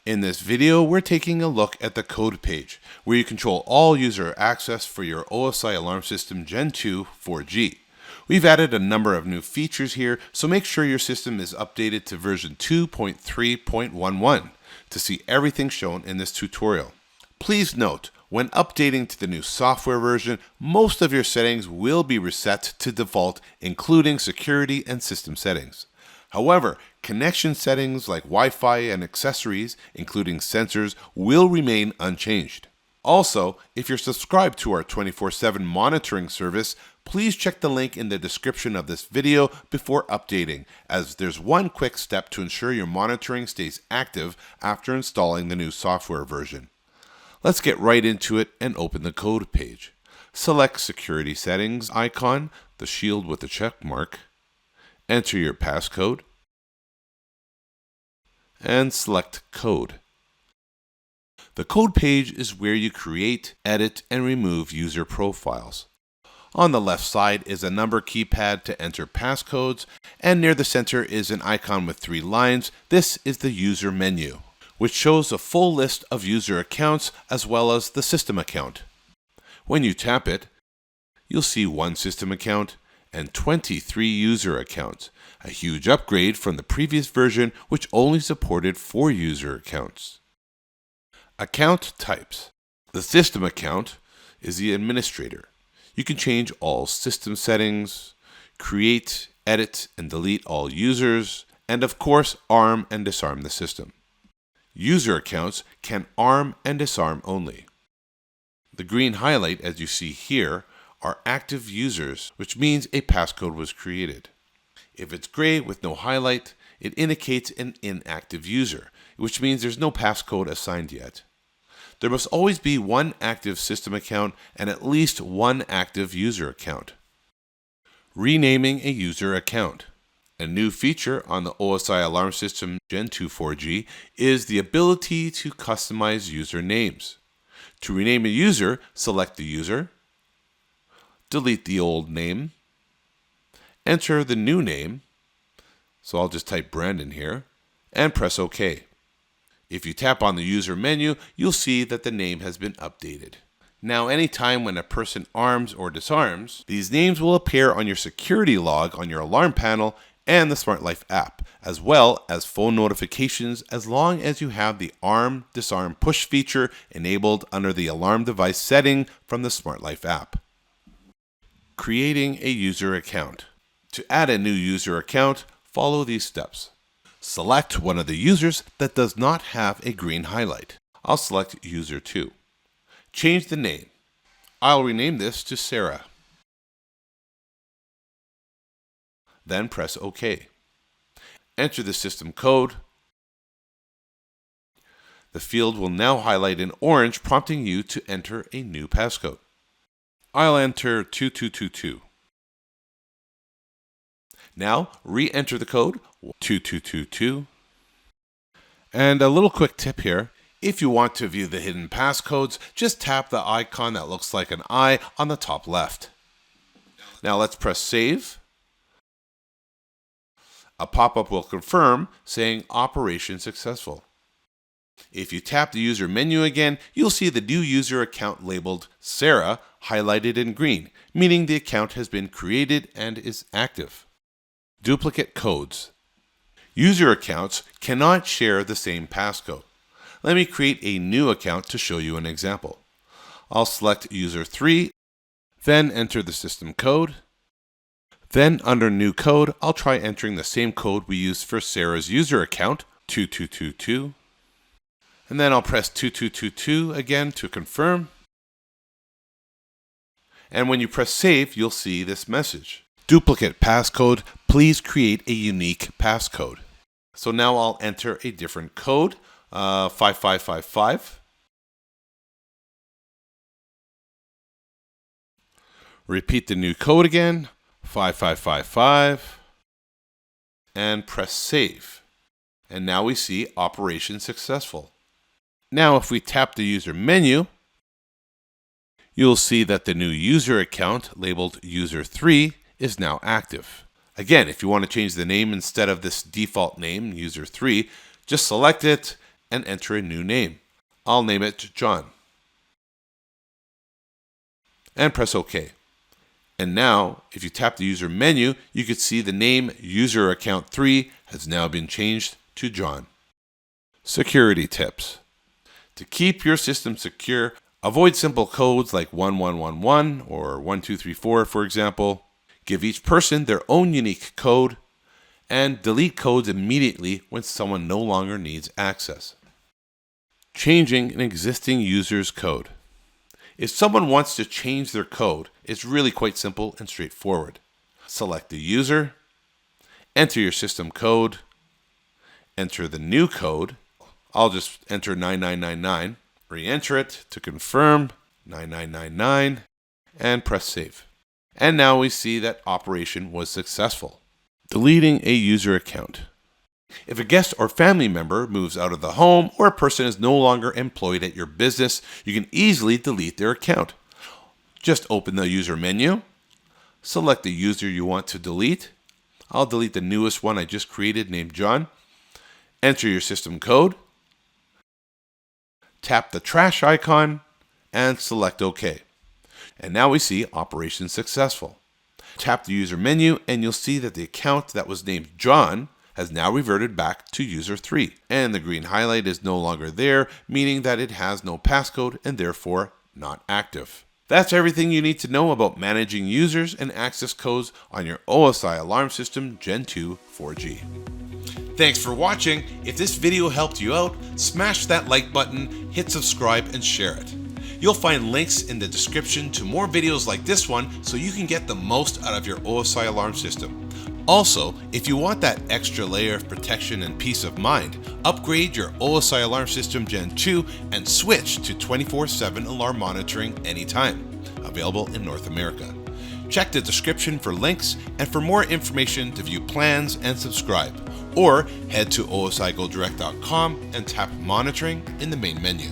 In this video, we're taking a look at the code page, where you control all user access for your OSI Alarm System Gen 2 4G. We've added a number of new features here, so make sure your system is updated to version 2.3.11 to see everything shown in this tutorial. Please note, when updating to the new software version, most of your settings will be reset to default, including security and system settings. However, connection settings like Wi-Fi and accessories, including sensors, will remain unchanged. Also, if you're subscribed to our 24/7 monitoring service, please check the link in the description of this video before updating, as there's one quick step to ensure your monitoring stays active after installing the new software version. Let's get right into it and open the code page. Select Security Settings icon, the shield with the check mark. Enter your passcode, and select Code. The code page is where you create, edit, and remove user profiles. On the left side is a number keypad to enter passcodes, and near the center is an icon with 3 lines. This is the user menu, which shows a full list of user accounts as well as the system account. When you tap it, you'll see 1 system account and 23 user accounts, a huge upgrade from the previous version, which only supported 4 user accounts. Account types. The system account is the administrator. You can change all system settings, create, edit, and delete all users, and of course, arm and disarm the system. User accounts can arm and disarm only. The green highlight, as you see here, are active users, which means a passcode was created. If it's gray with no highlight, it indicates an inactive user, which means there's no passcode assigned yet. There must always be 1 active system account and at least 1 active user account. Renaming a user account. A new feature on the OSI Alarm System Gen 2 4G is the ability to customize user names. To rename a user, select the user, delete the old name, enter the new name, so I'll just type Brandon here, and press OK. If you tap on the user menu, you'll see that the name has been updated. Now, anytime when a person arms or disarms, these names will appear on your security log on your alarm panel and the Smart Life app, as well as phone notifications as long as you have the arm disarm push feature enabled under the alarm device setting from the Smart Life app. Creating a user account. To add a new user account, follow these steps. Select one of the users that does not have a green highlight. I'll select user 2. Change the name. I'll rename this to Sarah. Then press OK. Enter the system code. The field will now highlight in orange, prompting you to enter a new passcode. I'll enter 2222. Now, re-enter the code 2222. And a little quick tip here. If you want to view the hidden passcodes, just tap the icon that looks like an eye on the top left. Now let's press save. A pop-up will confirm saying operation successful. If you tap the user menu again, you'll see the new user account labeled Sarah highlighted in green, meaning the account has been created and is active. Duplicate codes. User accounts cannot share the same passcode. Let me create a new account to show you an example. I'll select user 3, then enter the system code. Then under new code, I'll try entering the same code we used for Sarah's user account, 2222. And then I'll press 2222 again to confirm. And when you press save, you'll see this message. Duplicate passcode, please create a unique passcode. So now I'll enter a different code, 5555. Repeat the new code again, 5555. And press save. And now we see operation successful. Now if we tap the user menu, you'll see that the new user account labeled user 3 is now active. Again, if you want to change the name instead of this default name, user 3, just select it and enter a new name. I'll name it John. And press OK. And now, if you tap the user menu, you can see the name user account 3 has now been changed to John. Security tips. To keep your system secure, avoid simple codes like 1111 or 1234, for example. Give each person their own unique code, and delete codes immediately when someone no longer needs access. Changing an existing user's code. If someone wants to change their code, it's really quite simple and straightforward. Select the user, enter your system code, enter the new code. I'll just enter 9999, re-enter it to confirm 9999, and press save. And now we see that operation was successful. Deleting a user account. If a guest or family member moves out of the home or a person is no longer employed at your business, you can easily delete their account. Just open the user menu, select the user you want to delete. I'll delete the newest one I just created named John. Enter your system code, tap the trash icon, and select OK. And now we see operation successful. Tap the user menu and you'll see that the account that was named John has now reverted back to user 3. And the green highlight is no longer there, meaning that it has no passcode and therefore not active. That's everything you need to know about managing users and access codes on your OSI Alarm System Gen 2 4G. Thanks for watching. If this video helped you out, smash that like button, hit subscribe, and share it. You'll find links in the description to more videos like this one so you can get the most out of your OSI alarm system. Also, if you want that extra layer of protection and peace of mind, upgrade your OSI Alarm System Gen 2 and switch to 24/7 alarm monitoring anytime. Available in North America. Check the description for links and for more information to view plans and subscribe. Or head to osigodirect.com and tap monitoring in the main menu.